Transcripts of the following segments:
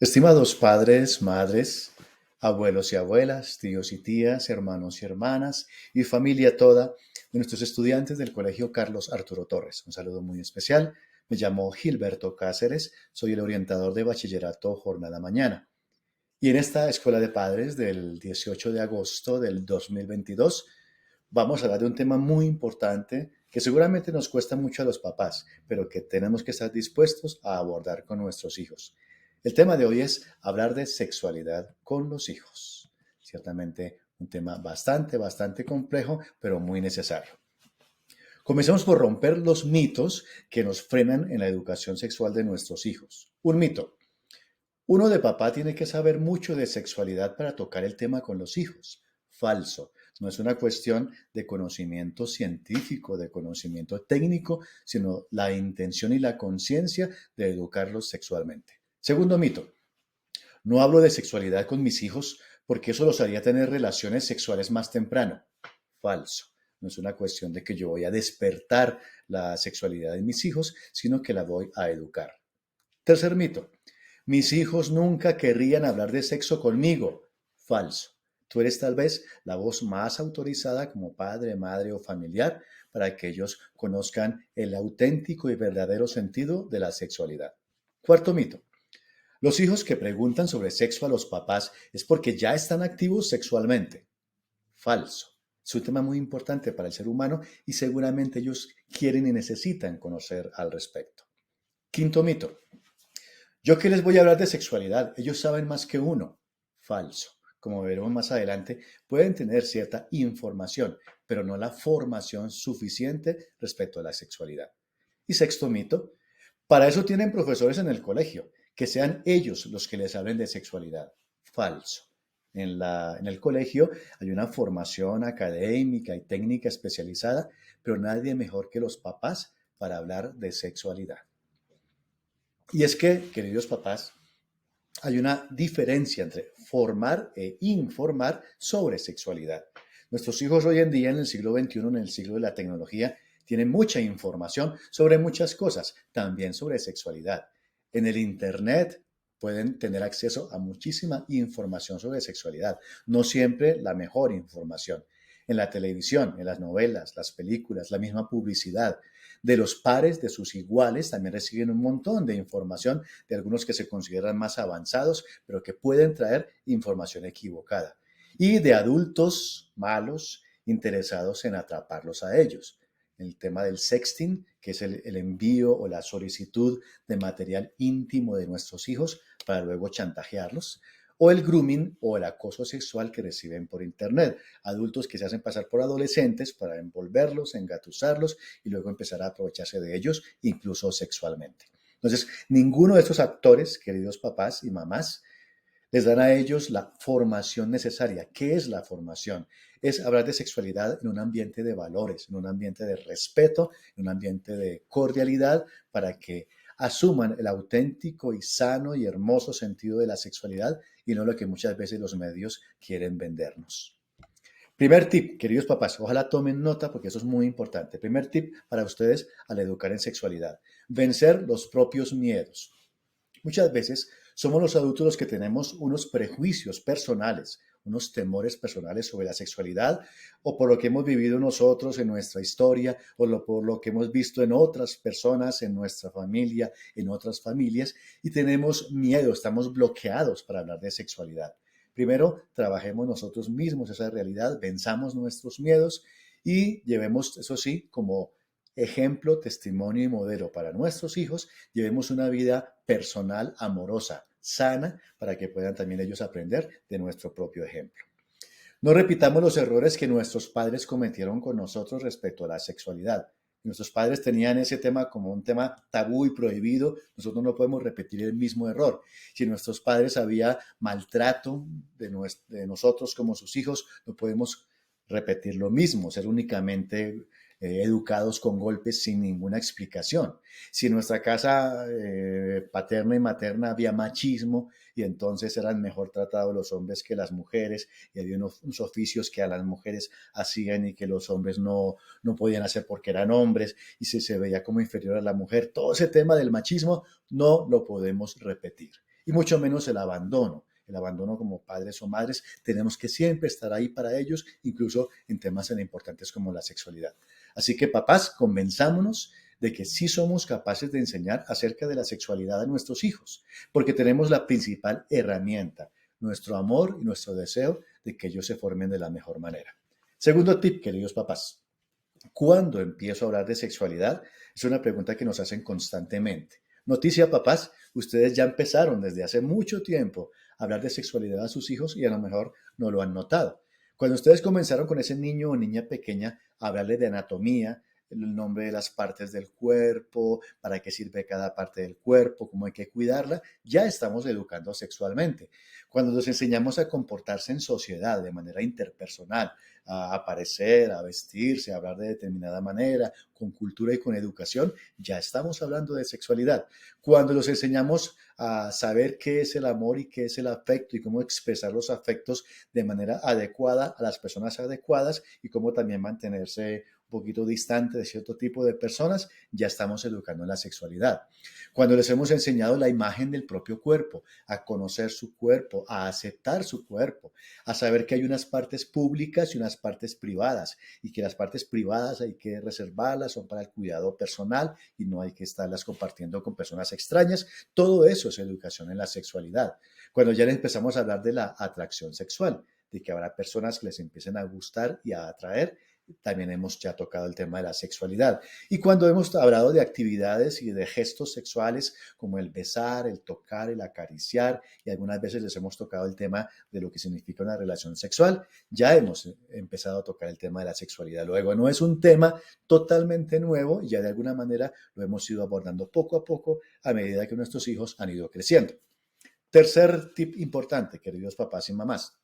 Estimados padres, madres, abuelos y abuelas, tíos y tías, hermanos y hermanas y familia toda de nuestros estudiantes del Colegio Carlos Arturo Torres. Un saludo muy especial. Me llamo Gilberto Cáceres, soy el orientador de bachillerato Jornada Mañana. Y en esta Escuela de Padres del 18 de agosto del 2022 vamos a hablar de un tema muy importante que seguramente nos cuesta mucho a los papás, pero que tenemos que estar dispuestos a abordar con nuestros hijos. El tema de hoy es hablar de sexualidad con los hijos. Ciertamente un tema bastante complejo, pero muy necesario. Comencemos por romper los mitos que nos frenan en la educación sexual de nuestros hijos. Un mito. Uno de papá tiene que saber mucho de sexualidad para tocar el tema con los hijos. Falso. No es una cuestión de conocimiento científico, de conocimiento técnico, sino la intención y la conciencia de educarlos sexualmente. Segundo mito. No hablo de sexualidad con mis hijos porque eso los haría tener relaciones sexuales más temprano. Falso. No es una cuestión de que yo voy a despertar la sexualidad de mis hijos, sino que la voy a educar. Tercer mito. Mis hijos nunca querrían hablar de sexo conmigo. Falso. Tú eres tal vez la voz más autorizada como padre, madre o familiar para que ellos conozcan el auténtico y verdadero sentido de la sexualidad. Cuarto mito. Los hijos que preguntan sobre sexo a los papás es porque ya están activos sexualmente. Falso. Es un tema muy importante para el ser humano y seguramente ellos quieren y necesitan conocer al respecto. Quinto mito. Yo que les voy a hablar de sexualidad, ellos saben más que uno. Falso. Como veremos más adelante, pueden tener cierta información, pero no la formación suficiente respecto a la sexualidad. Y sexto mito, para eso tienen profesores en el colegio, que sean ellos los que les hablen de sexualidad. Falso. En el colegio hay una formación académica y técnica especializada, pero nadie mejor que los papás para hablar de sexualidad. Y es que, queridos papás, hay una diferencia entre formar e informar sobre sexualidad. Nuestros hijos hoy en día, en el siglo XXI, en el siglo de la tecnología, tienen mucha información sobre muchas cosas, también sobre sexualidad. En el Internet pueden tener acceso a muchísima información sobre sexualidad, no siempre la mejor información. En la televisión, en las novelas, las películas, la misma publicidad, de los pares, de sus iguales, también reciben un montón de información de algunos que se consideran más avanzados, pero que pueden traer información equivocada. Y de adultos malos interesados en atraparlos a ellos. El tema del sexting, que es el envío o la solicitud de material íntimo de nuestros hijos para luego chantajearlos, o el grooming o el acoso sexual que reciben por internet. Adultos que se hacen pasar por adolescentes para envolverlos, engatusarlos y luego empezar a aprovecharse de ellos, incluso sexualmente. Entonces, ninguno de estos actores, queridos papás y mamás, les dan a ellos la formación necesaria. ¿Qué es la formación? Es hablar de sexualidad en un ambiente de valores, en un ambiente de respeto, en un ambiente de cordialidad, para que asuman el auténtico y sano y hermoso sentido de la sexualidad y no lo que muchas veces los medios quieren vendernos. Primer tip, queridos papás, ojalá tomen nota porque eso es muy importante. Primer tip para ustedes al educar en sexualidad, vencer los propios miedos. Muchas veces somos los adultos los que tenemos unos prejuicios personales, unos temores personales sobre la sexualidad o por lo que hemos vivido nosotros en nuestra historia o por lo que hemos visto en otras personas, en nuestra familia, en otras familias y tenemos miedo, estamos bloqueados para hablar de sexualidad. Primero, trabajemos nosotros mismos esa realidad, venzamos nuestros miedos y llevemos, eso sí, como ejemplo, testimonio y modelo para nuestros hijos, llevemos una vida personal, amorosa, sana, para que puedan también ellos aprender de nuestro propio ejemplo. No repitamos los errores que nuestros padres cometieron con nosotros respecto a la sexualidad. Nuestros padres tenían ese tema como un tema tabú y prohibido. Nosotros no podemos repetir el mismo error. Si en nuestros padres había maltrato de nosotros como sus hijos, no podemos repetir lo mismo, ser únicamente educados con golpes sin ninguna explicación. Si en nuestra casa paterna y materna había machismo y entonces eran mejor tratados los hombres que las mujeres y había unos oficios que a las mujeres hacían y que los hombres no podían hacer porque eran hombres y se veía como inferior a la mujer, todo ese tema del machismo no lo podemos repetir. y mucho menos el abandono. El abandono como padres o madres, tenemos que siempre estar ahí para ellos, incluso en temas tan importantes como la sexualidad. Así que papás, convenzámonos de que sí somos capaces de enseñar acerca de la sexualidad a nuestros hijos, porque tenemos la principal herramienta, nuestro amor y nuestro deseo de que ellos se formen de la mejor manera. Segundo tip, queridos papás. ¿Cuándo empiezo a hablar de sexualidad? Es una pregunta que nos hacen constantemente. Noticia, papás, ustedes ya empezaron desde hace mucho tiempo a hablar de sexualidad a sus hijos y a lo mejor no lo han notado. Cuando ustedes comenzaron con ese niño o niña pequeña a hablarle de anatomía, el nombre de las partes del cuerpo, para qué sirve cada parte del cuerpo, cómo hay que cuidarla, ya estamos educando sexualmente. Cuando nos enseñamos a comportarse en sociedad de manera interpersonal, a aparecer, a vestirse, a hablar de determinada manera, con cultura y con educación, ya estamos hablando de sexualidad. Cuando los enseñamos a saber qué es el amor y qué es el afecto y cómo expresar los afectos de manera adecuada a las personas adecuadas y cómo también mantenerse un poquito distante de cierto tipo de personas, ya estamos educando en la sexualidad. Cuando les hemos enseñado la imagen del propio cuerpo, a conocer su cuerpo, a aceptar su cuerpo, a saber que hay unas partes públicas y unas partes privadas y que las partes privadas hay que reservarlas, son para el cuidado personal y no hay que estarlas compartiendo con personas extrañas. Todo eso es educación en la sexualidad. Cuando ya le empezamos a hablar de la atracción sexual, de que habrá personas que les empiecen a gustar y a atraer, también hemos ya tocado el tema de la sexualidad. Y cuando hemos hablado de actividades y de gestos sexuales como el besar, el tocar, el acariciar, y algunas veces les hemos tocado el tema de lo que significa una relación sexual, ya hemos empezado a tocar el tema de la sexualidad. Luego, no es un tema totalmente nuevo, ya de alguna manera lo hemos ido abordando poco a poco a medida que nuestros hijos han ido creciendo. Tercer tip importante, queridos papás y mamás.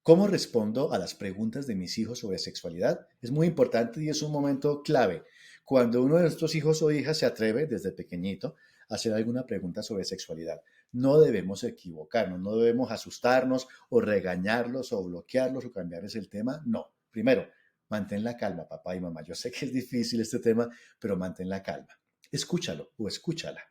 ¿Cómo respondo a las preguntas de mis hijos sobre sexualidad? Es muy importante y es un momento clave. Cuando uno de nuestros hijos o hijas se atreve desde pequeñito a hacer alguna pregunta sobre sexualidad, no debemos equivocarnos, no debemos asustarnos o regañarlos o bloquearlos o cambiarles el tema. No. Primero, mantén la calma, papá y mamá. Yo sé que es difícil este tema, pero mantén la calma. Escúchalo o escúchala.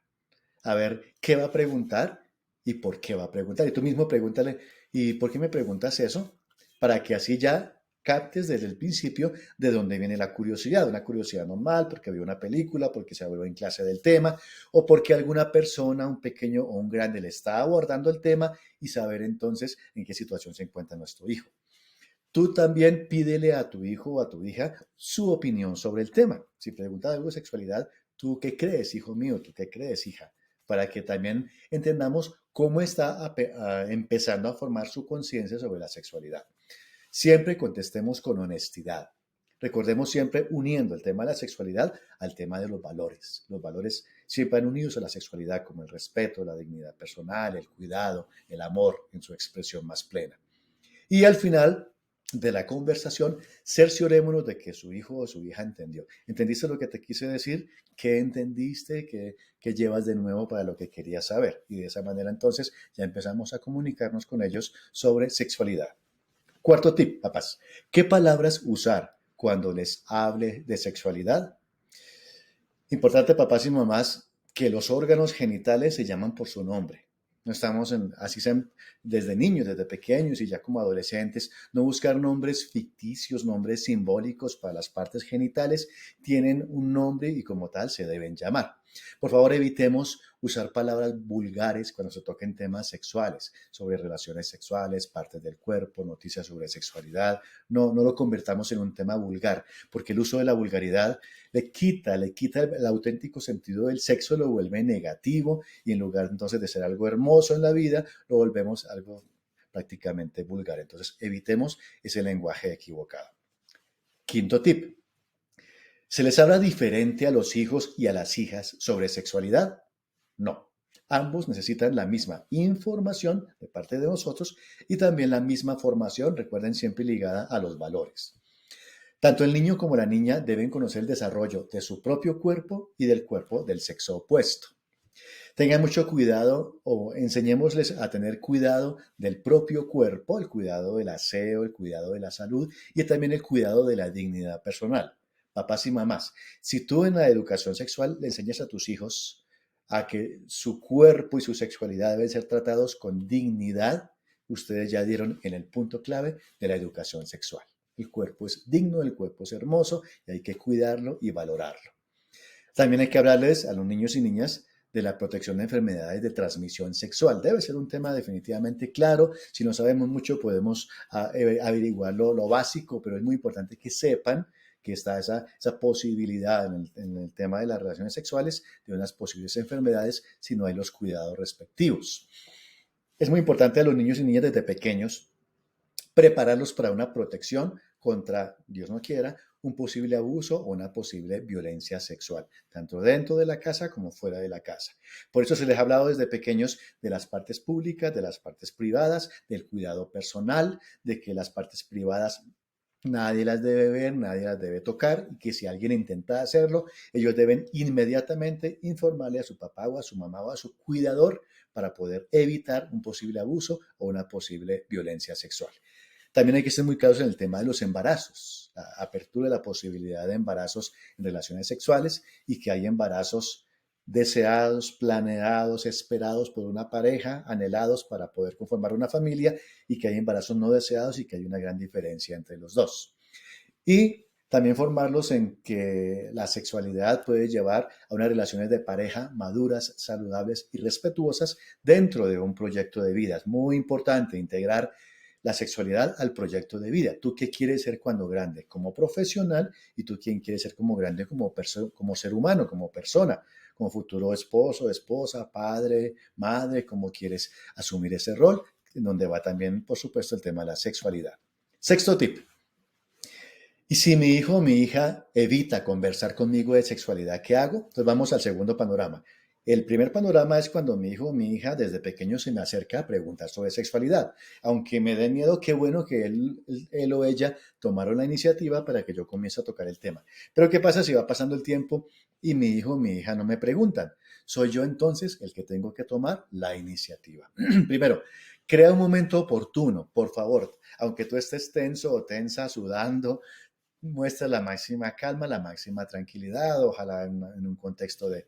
A ver qué va a preguntar y por qué va a preguntar. Y tú mismo pregúntale, ¿y por qué me preguntas eso? Para que así ya captes desde el principio de dónde viene la curiosidad. Una curiosidad normal, porque vio una película, porque se habló en clase del tema, o porque alguna persona, un pequeño o un grande, le está abordando el tema y saber entonces en qué situación se encuentra nuestro hijo. Tú también pídele a tu hijo o a tu hija su opinión sobre el tema. Si pregunta algo de sexualidad, ¿tú qué crees, hijo mío? ¿Tú qué crees, hija? Para que también entendamos cómo está empezando a formar su conciencia sobre la sexualidad. Siempre contestemos con honestidad. Recordemos siempre uniendo el tema de la sexualidad al tema de los valores. Los valores siempre han unidos a la sexualidad, como el respeto, la dignidad personal, el cuidado, el amor en su expresión más plena. Y al final de la conversación, cerciorémonos de que su hijo o su hija entendió. ¿Entendiste lo que te quise decir? ¿Qué entendiste? ¿Qué llevas de nuevo para lo que querías saber? Y de esa manera entonces ya empezamos a comunicarnos con ellos sobre sexualidad. Cuarto tip, papás. ¿Qué palabras usar cuando les hable de sexualidad? Importante, papás y mamás, que los órganos genitales se llaman por su nombre. No estamos así sean desde niños, desde pequeños y ya como adolescentes, no buscar nombres ficticios, nombres simbólicos para las partes genitales, tienen un nombre y como tal se deben llamar. Por favor, evitemos usar palabras vulgares cuando se toquen temas sexuales, sobre relaciones sexuales, partes del cuerpo, noticias sobre sexualidad. No lo convertamos en un tema vulgar, porque el uso de la vulgaridad le quita el auténtico sentido del sexo, lo vuelve negativo y en lugar entonces de ser algo hermoso en la vida, lo volvemos algo prácticamente vulgar. Entonces evitemos ese lenguaje equivocado. Quinto tip. ¿Se les habla diferente a los hijos y a las hijas sobre sexualidad? No. Ambos necesitan la misma información de parte de nosotros y también la misma formación, recuerden, siempre ligada a los valores. Tanto el niño como la niña deben conocer el desarrollo de su propio cuerpo y del cuerpo del sexo opuesto. Tengan mucho cuidado o enseñémosles a tener cuidado del propio cuerpo, el cuidado del aseo, el cuidado de la salud y también el cuidado de la dignidad personal. Papás y mamás, si tú en la educación sexual le enseñas a tus hijos a que su cuerpo y su sexualidad deben ser tratados con dignidad, ustedes ya dieron en el punto clave de la educación sexual. El cuerpo es digno, el cuerpo es hermoso y hay que cuidarlo y valorarlo. También hay que hablarles a los niños y niñas de la protección de enfermedades de transmisión sexual. Debe ser un tema definitivamente claro. Si no sabemos mucho, podemos averiguar lo básico, pero es muy importante que sepan que está esa posibilidad en el tema de las relaciones sexuales de unas posibles enfermedades si no hay los cuidados respectivos. Es muy importante a los niños y niñas desde pequeños prepararlos para una protección contra, Dios no quiera, un posible abuso o una posible violencia sexual, tanto dentro de la casa como fuera de la casa. Por eso se les ha hablado desde pequeños de las partes públicas, de las partes privadas, del cuidado personal, de que las partes privadas nadie las debe ver, nadie las debe tocar y que si alguien intenta hacerlo, ellos deben inmediatamente informarle a su papá o a su mamá o a su cuidador para poder evitar un posible abuso o una posible violencia sexual. También hay que ser muy claros en el tema de los embarazos, la apertura de la posibilidad de embarazos en relaciones sexuales y que hay embarazos deseados, planeados, esperados por una pareja, anhelados para poder conformar una familia y que hay embarazos no deseados y que hay una gran diferencia entre los dos. Y también formarlos en que la sexualidad puede llevar a unas relaciones de pareja maduras, saludables y respetuosas dentro de un proyecto de vida. Es muy importante integrar la sexualidad al proyecto de vida. ¿Tú qué quieres ser cuando grande? Como profesional y tú quién quieres ser como grande como ser humano, como persona, como futuro esposo, esposa, padre, madre, cómo quieres asumir ese rol, en donde va también, por supuesto, el tema de la sexualidad. Sexto tip. Y si mi hijo o mi hija evita conversar conmigo de sexualidad, ¿qué hago? Entonces vamos al segundo panorama. El primer panorama es cuando mi hijo o mi hija desde pequeño se me acerca a preguntar sobre sexualidad. Aunque me dé miedo, qué bueno que él o ella tomaron la iniciativa para que yo comience a tocar el tema. Pero ¿qué pasa si va pasando el tiempo y mi hijo o mi hija no me preguntan? Soy yo entonces el que tengo que tomar la iniciativa. Primero, crea un momento oportuno, por favor. Aunque tú estés tenso o tensa, sudando, muestra la máxima calma, la máxima tranquilidad, ojalá en un contexto de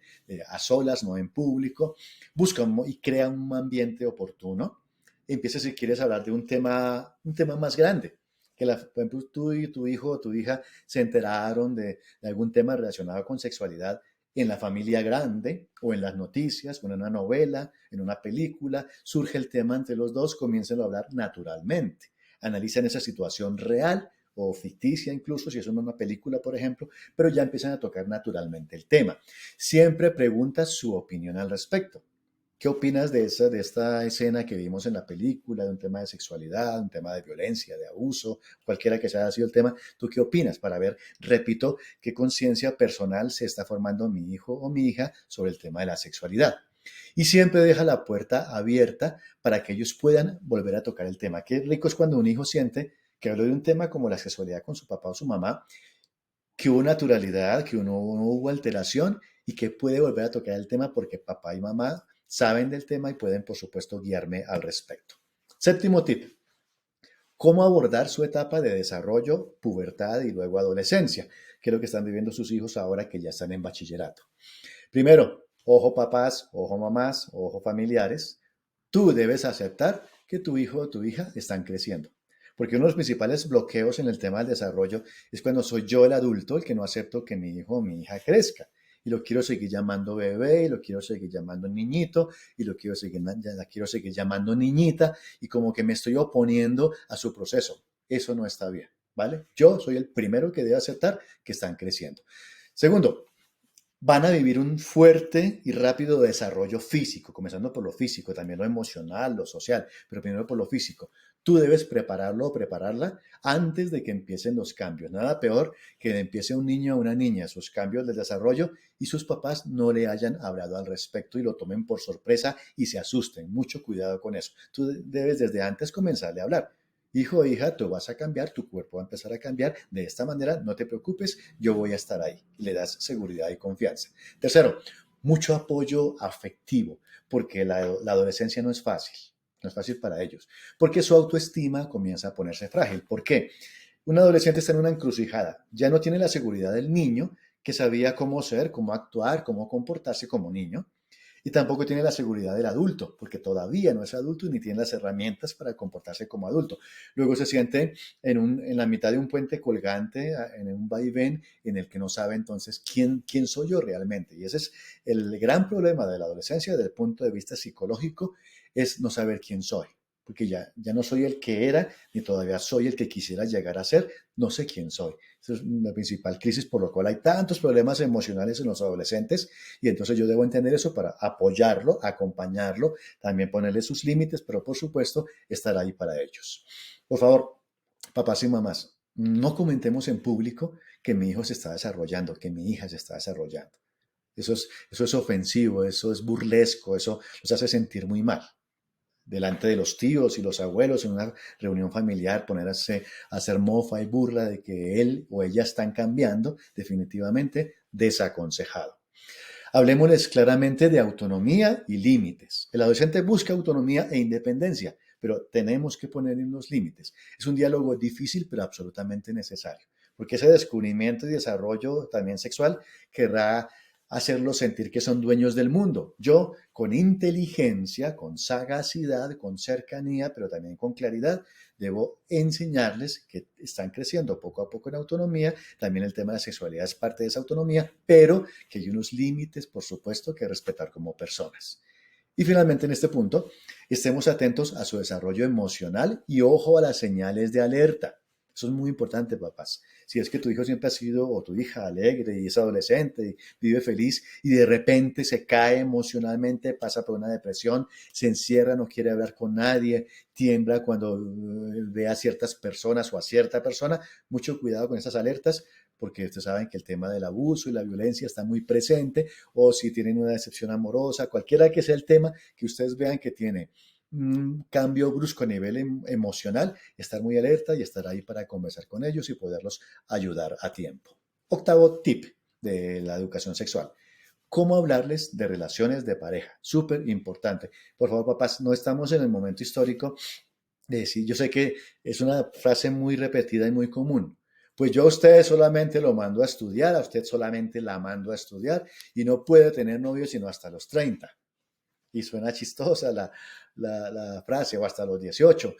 a solas, no en público. Busca y crea un ambiente oportuno. Empieza si quieres hablar de un tema más grande. Que por ejemplo, tú y tu hijo o tu hija se enteraron de algún tema relacionado con sexualidad en la familia grande o en las noticias o en una novela, en una película, surge el tema entre los dos, comiencen a hablar naturalmente. Analizan esa situación real o ficticia incluso, si es una película, por ejemplo, pero ya empiezan a tocar naturalmente el tema. Siempre pregunta su opinión al respecto. ¿Qué opinas de esta escena que vimos en la película, de un tema de sexualidad, un tema de violencia, de abuso, cualquiera que sea sido el tema? ¿Tú qué opinas? Para ver, repito, qué conciencia personal se está formando mi hijo o mi hija sobre el tema de la sexualidad. Y siempre deja la puerta abierta para que ellos puedan volver a tocar el tema. Qué rico es cuando un hijo siente que habló de un tema como la sexualidad con su papá o su mamá, que hubo naturalidad, que no hubo alteración y que puede volver a tocar el tema porque papá y mamá saben del tema y pueden, por supuesto, guiarme al respecto. Séptimo tip. ¿Cómo abordar su etapa de desarrollo, pubertad y luego adolescencia? Que es lo que están viviendo sus hijos ahora que ya están en bachillerato. Primero, ojo papás, ojo mamás, ojo familiares. Tú debes aceptar que tu hijo o tu hija están creciendo. Porque uno de los principales bloqueos en el tema del desarrollo es cuando soy yo el adulto el que no acepto que mi hijo o mi hija crezca. Y lo quiero seguir llamando bebé, y lo quiero seguir llamando niñito, y la quiero seguir llamando niñita, y como que me estoy oponiendo a su proceso. Eso no está bien, ¿vale? Yo soy el primero que debe aceptar que están creciendo. Segundo, van a vivir un fuerte y rápido desarrollo físico, comenzando por lo físico, también lo emocional, lo social, pero primero por lo físico. Tú debes prepararlo o prepararla antes de que empiecen los cambios. Nada peor que empiece un niño o una niña sus cambios de desarrollo y sus papás no le hayan hablado al respecto y lo tomen por sorpresa y se asusten. Mucho cuidado con eso. Tú debes desde antes comenzarle a hablar. Hijo o hija, tú vas a cambiar, tu cuerpo va a empezar a cambiar de esta manera, no te preocupes, yo voy a estar ahí. Le das seguridad y confianza. Tercero, mucho apoyo afectivo, porque la adolescencia no es fácil, no es fácil para ellos, porque su autoestima comienza a ponerse frágil. ¿Por qué? Un adolescente está en una encrucijada, ya no tiene la seguridad del niño que sabía cómo ser, cómo actuar, cómo comportarse como niño, Y tampoco tiene la seguridad del adulto, porque todavía no es adulto ni tiene las herramientas para comportarse como adulto. Luego se siente en la mitad de un puente colgante, en un vaivén, en el que no sabe entonces quién soy yo realmente. Y ese es el gran problema de la adolescencia desde el punto de vista psicológico, es no saber quién soy. Porque ya no soy el que era, ni todavía soy el que quisiera llegar a ser, no sé quién soy. Esa es la principal crisis por lo cual hay tantos problemas emocionales en los adolescentes y entonces yo debo entender eso para apoyarlo, acompañarlo, también ponerle sus límites, pero por supuesto estar ahí para ellos. Por favor, papás y mamás, no comentemos en público que mi hijo se está desarrollando, que mi hija se está desarrollando. Eso es ofensivo, eso es burlesco, eso los hace sentir muy mal delante de los tíos y los abuelos en una reunión familiar, ponerse a hacer mofa y burla de que él o ella están cambiando, definitivamente desaconsejado. Hablemosles claramente de autonomía y límites. El adolescente busca autonomía e independencia, pero tenemos que poner en los límites. Es un diálogo difícil, pero absolutamente necesario, porque ese descubrimiento y desarrollo también sexual querrá hacerlos sentir que son dueños del mundo. Yo, con inteligencia, con sagacidad, con cercanía, pero también con claridad, debo enseñarles que están creciendo poco a poco en autonomía. También el tema de la sexualidad es parte de esa autonomía, pero que hay unos límites, por supuesto, que respetar como personas. Y finalmente, en este punto, estemos atentos a su desarrollo emocional y ojo a las señales de alerta. Eso es muy importante, papás. Si es que tu hijo siempre ha sido, o tu hija, alegre y es adolescente y vive feliz y de repente se cae emocionalmente, pasa por una depresión, se encierra, no quiere hablar con nadie, tiembla cuando ve a ciertas personas o a cierta persona, mucho cuidado con esas alertas, porque ustedes saben que el tema del abuso y la violencia está muy presente, o si tienen una decepción amorosa, cualquiera que sea el tema, que ustedes vean que tiene un cambio brusco a nivel emocional, estar muy alerta y estar ahí para conversar con ellos y poderlos ayudar a tiempo. Octavo tip de la educación sexual. ¿Cómo hablarles de relaciones de pareja? Súper importante. Por favor, papás, no estamos en el momento histórico de decir, yo sé que es una frase muy repetida y muy común. Pues yo a usted solamente lo mando a estudiar, a usted solamente la mando a estudiar y no puede tener novio sino hasta los 30. Y suena chistosa la frase, o hasta los 18.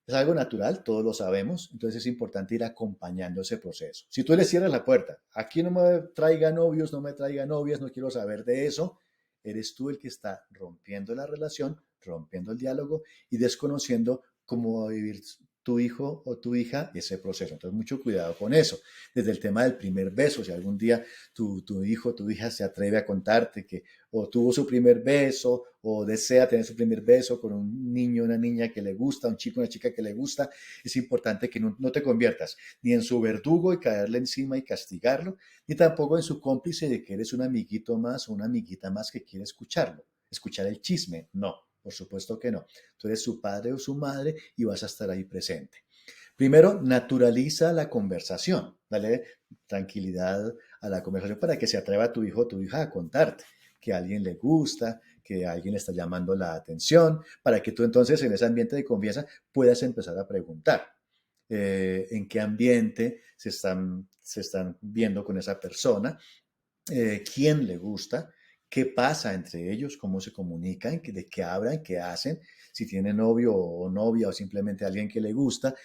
Es algo natural, todos lo sabemos, entonces es importante ir acompañando ese proceso. Si tú le cierras la puerta, aquí no me traiga novios, no me traiga novias, no quiero saber de eso, eres tú el que está rompiendo la relación, rompiendo el diálogo y desconociendo cómo va a vivir tu hijo o tu hija ese proceso. Entonces, mucho cuidado con eso. Desde el tema del primer beso, si algún día tu hijo o tu hija se atreve a contarte que o tuvo su primer beso o desea tener su primer beso con un niño o una niña que le gusta, un chico o una chica que le gusta, es importante que no te conviertas ni en su verdugo y caerle encima y castigarlo, ni tampoco en su cómplice de que eres un amiguito más o una amiguita más que quiere escucharlo, escuchar el chisme. No, por supuesto que no. Tú eres su padre o su madre y vas a estar ahí presente. Primero, naturaliza la conversación. Dale tranquilidad a la conversación para que se atreva tu hijo o tu hija a contarte que a alguien le gusta, que a alguien le está llamando la atención, para que tú entonces en ese ambiente de confianza puedas empezar a preguntar en qué ambiente se están viendo con esa persona, quién le gusta, qué pasa entre ellos, cómo se comunican, de qué hablan, qué hacen, si tiene novio o novia o simplemente alguien que le gusta,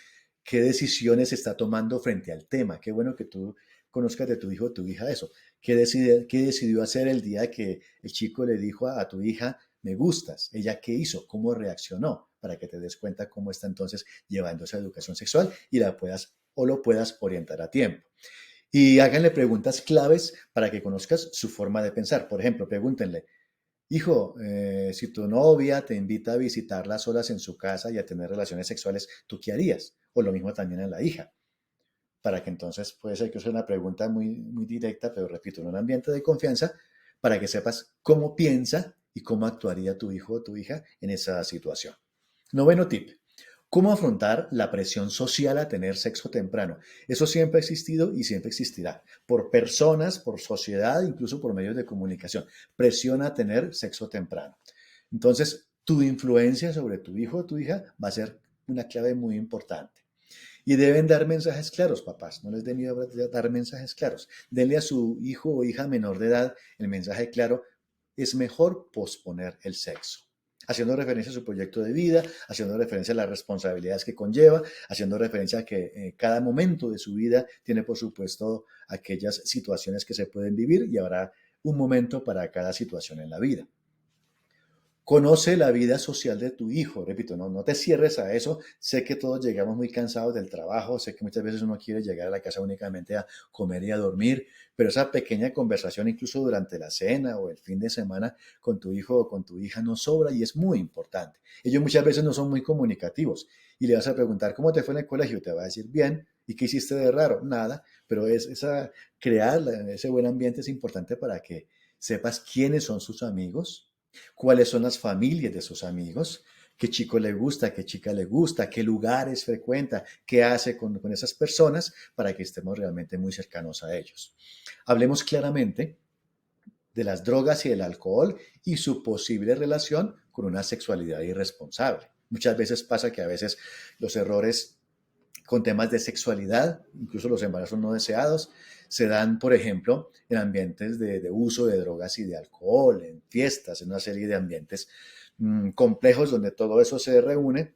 qué decisiones está tomando frente al tema. Qué bueno que tú conozcas de tu hijo o tu hija eso. ¿Qué decidió hacer el día que el chico le dijo a tu hija, me gustas? ¿Ella qué hizo? ¿Cómo reaccionó? Para que te des cuenta cómo está entonces llevando esa educación sexual y la puedas o lo puedas orientar a tiempo. Y háganle preguntas claves para que conozcas su forma de pensar. Por ejemplo, pregúntenle, hijo, si tu novia te invita a visitarla solas en su casa y a tener relaciones sexuales, ¿tú qué harías? O lo mismo también a la hija. Para que entonces puede ser que sea una pregunta muy, muy directa, pero repito, en un ambiente de confianza, para que sepas cómo piensa y cómo actuaría tu hijo o tu hija en esa situación. Noveno tip. ¿Cómo afrontar la presión social a tener sexo temprano? Eso siempre ha existido y siempre existirá. Por personas, por sociedad, incluso por medios de comunicación. Presión a tener sexo temprano. Entonces, tu influencia sobre tu hijo o tu hija va a ser una clave muy importante. Y deben dar mensajes claros, papás. No les dé miedo dar mensajes claros. Denle a su hijo o hija menor de edad el mensaje claro es mejor posponer el sexo. Haciendo referencia a su proyecto de vida, haciendo referencia a las responsabilidades que conlleva, haciendo referencia a que cada momento de su vida tiene, por supuesto, aquellas situaciones que se pueden vivir y habrá un momento para cada situación en la vida. Conoce la vida social de tu hijo, repito, no te cierres a eso. Sé que todos llegamos muy cansados del trabajo, sé que muchas veces uno quiere llegar a la casa únicamente a comer y a dormir, pero esa pequeña conversación, incluso durante la cena o el fin de semana con tu hijo o con tu hija, no sobra y es muy importante. Ellos muchas veces no son muy comunicativos y le vas a preguntar cómo te fue en el colegio, te va a decir bien. ¿Y qué hiciste de raro? Nada, pero crear ese buen ambiente es importante para que sepas quiénes son sus amigos, cuáles son las familias de sus amigos, qué chico le gusta, qué chica le gusta, qué lugares frecuenta, qué hace con esas personas para que estemos realmente muy cercanos a ellos. Hablemos claramente de las drogas y el alcohol y su posible relación con una sexualidad irresponsable. Muchas veces pasa que a veces los errores con temas de sexualidad, incluso los embarazos no deseados, se dan, por ejemplo, en ambientes de uso de drogas y de alcohol, en fiestas, en una serie de ambientes complejos donde todo eso se reúne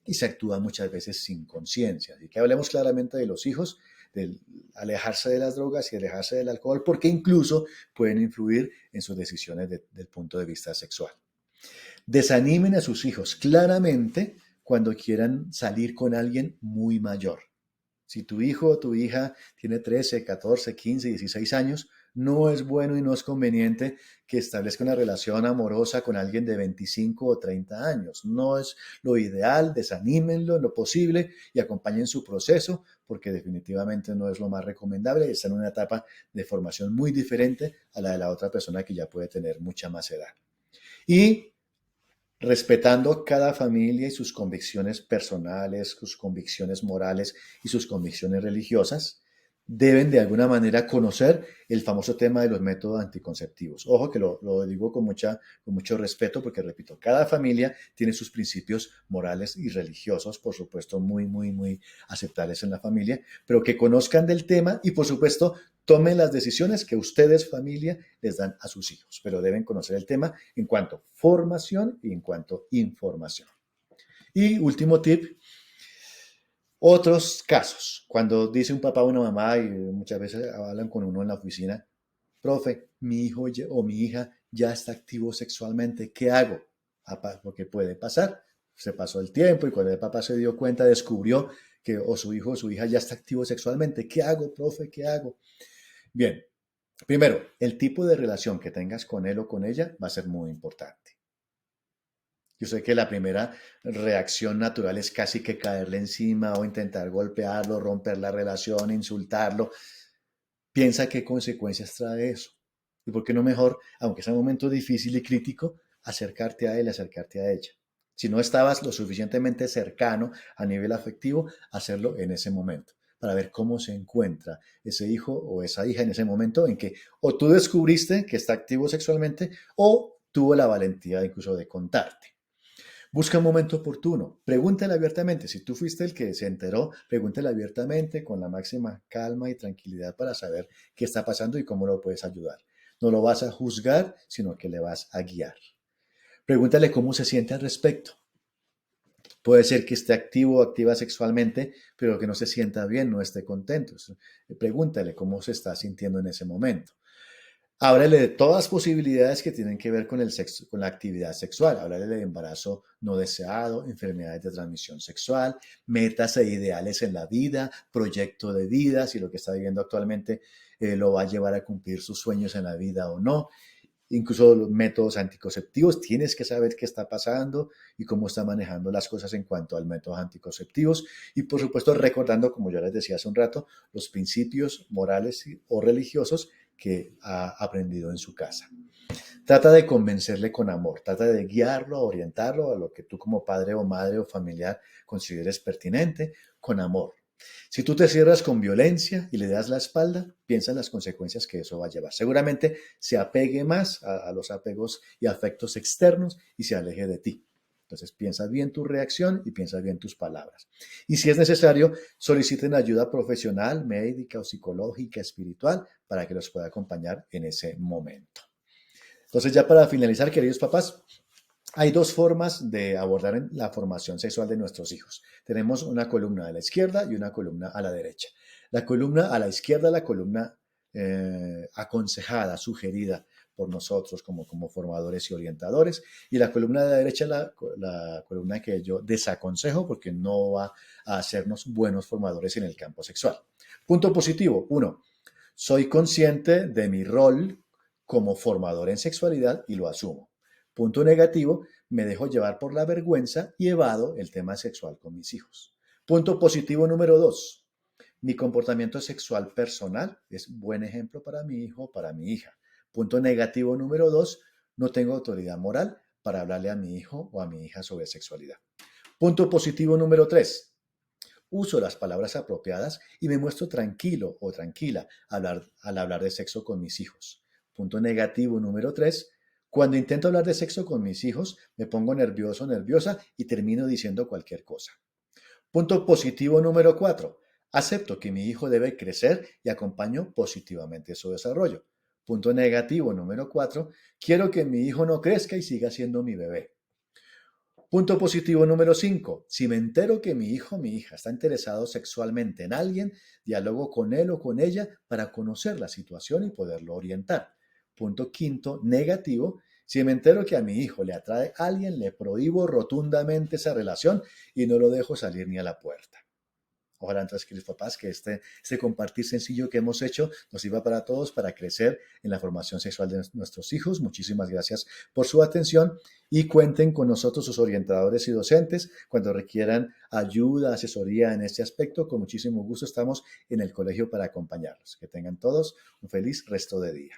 y se actúa muchas veces sin conciencia. Así que hablemos claramente de los hijos, de alejarse de las drogas y alejarse del alcohol, porque incluso pueden influir en sus decisiones del punto de vista sexual. Desanimen a sus hijos claramente cuando quieran salir con alguien muy mayor. Si tu hijo o tu hija tiene 13, 14, 15, 16 años, no es bueno y no es conveniente que establezca una relación amorosa con alguien de 25 o 30 años. No es lo ideal, desanímenlo en lo posible y acompañen su proceso porque definitivamente no es lo más recomendable. Está en una etapa de formación muy diferente a la de la otra persona que ya puede tener mucha más edad. Y respetando cada familia y sus convicciones personales, sus convicciones morales y sus convicciones religiosas, deben de alguna manera conocer el famoso tema de los métodos anticonceptivos. Ojo que lo digo con mucho respeto porque, repito, cada familia tiene sus principios morales y religiosos, por supuesto, muy aceptables en la familia, pero que conozcan del tema y, por supuesto, tomen las decisiones que ustedes, familia, les dan a sus hijos, pero deben conocer el tema en cuanto a formación y en cuanto a información. Y último tip, otros casos, cuando dice un papá o una mamá y muchas veces hablan con uno en la oficina, profe, mi hijo o mi hija ya está activo sexualmente, ¿qué hago? Porque puede pasar, se pasó el tiempo y cuando el papá se dio cuenta descubrió que o su hijo o su hija ya está activo sexualmente, ¿qué hago, profe? ¿Qué hago? Bien, primero, el tipo de relación que tengas con él o con ella va a ser muy importante. Yo sé que la primera reacción natural es casi que caerle encima o intentar golpearlo, romper la relación, insultarlo. Piensa qué consecuencias trae eso. Y por qué no mejor, aunque sea un momento difícil y crítico, acercarte a él, acercarte a ella. Si no estabas lo suficientemente cercano a nivel afectivo, hacerlo en ese momento, para ver cómo se encuentra ese hijo o esa hija en ese momento en que o tú descubriste que está activo sexualmente o tuvo la valentía incluso de contarte. Busca un momento oportuno, pregúntale abiertamente. Si tú fuiste el que se enteró, pregúntale abiertamente con la máxima calma y tranquilidad para saber qué está pasando y cómo lo puedes ayudar. No lo vas a juzgar, sino que le vas a guiar. Pregúntale cómo se siente al respecto. Puede ser que esté activo o activa sexualmente, pero que no se sienta bien, no esté contento. Pregúntale cómo se está sintiendo en ese momento. Háblale de todas las posibilidades que tienen que ver con el sexo, con la actividad sexual. Háblale de embarazo no deseado, enfermedades de transmisión sexual, metas e ideales en la vida, proyecto de vida, si lo que está viviendo actualmente lo va a llevar a cumplir sus sueños en la vida o no. Incluso los métodos anticonceptivos, tienes que saber qué está pasando y cómo está manejando las cosas en cuanto al métodos anticonceptivos. Y por supuesto, recordando, como yo les decía hace un rato, los principios morales o religiosos que ha aprendido en su casa. Trata de convencerle con amor, trata de guiarlo, orientarlo a lo que tú como padre o madre o familiar consideres pertinente con amor. Si tú te cierras con violencia y le das la espalda, piensa en las consecuencias que eso va a llevar. Seguramente se apegue más a los apegos y afectos externos y se aleje de ti. Entonces piensa bien tu reacción y piensa bien tus palabras. Y si es necesario, soliciten ayuda profesional, médica o psicológica, espiritual, para que los pueda acompañar en ese momento. Entonces, ya para finalizar, queridos papás, hay dos formas de abordar la formación sexual de nuestros hijos. Tenemos una columna a la izquierda y una columna a la derecha. La columna a la izquierda, la columna aconsejada, sugerida por nosotros como formadores y orientadores, y la columna de la derecha, la columna que yo desaconsejo porque no va a hacernos buenos formadores en el campo sexual. Punto positivo, uno, soy consciente de mi rol como formador en sexualidad y lo asumo. Punto negativo, me dejo llevar por la vergüenza y evado el tema sexual con mis hijos. Punto positivo número dos, mi comportamiento sexual personal es buen ejemplo para mi hijo o para mi hija. Punto negativo número dos, no tengo autoridad moral para hablarle a mi hijo o a mi hija sobre sexualidad. Punto positivo número tres, uso las palabras apropiadas y me muestro tranquilo o tranquila al hablar de sexo con mis hijos. Punto negativo número tres, cuando intento hablar de sexo con mis hijos, me pongo nervioso, nerviosa y termino diciendo cualquier cosa. Punto positivo número cuatro, acepto que mi hijo debe crecer y acompaño positivamente su desarrollo. Punto negativo número cuatro, quiero que mi hijo no crezca y siga siendo mi bebé. Punto positivo número 5. Si me entero que mi hijo o mi hija está interesado sexualmente en alguien, dialogo con él o con ella para conocer la situación y poderlo orientar. Punto quinto, negativo. Si me entero que a mi hijo le atrae a alguien, le prohíbo rotundamente esa relación y no lo dejo salir ni a la puerta. Ojalá entonces, queridos papás, que este compartir sencillo que hemos hecho nos sirva para todos para crecer en la formación sexual de nuestros hijos. Muchísimas gracias por su atención y cuenten con nosotros, sus orientadores y docentes, cuando requieran ayuda, asesoría en este aspecto. Con muchísimo gusto estamos en el colegio para acompañarlos. Que tengan todos un feliz resto de día.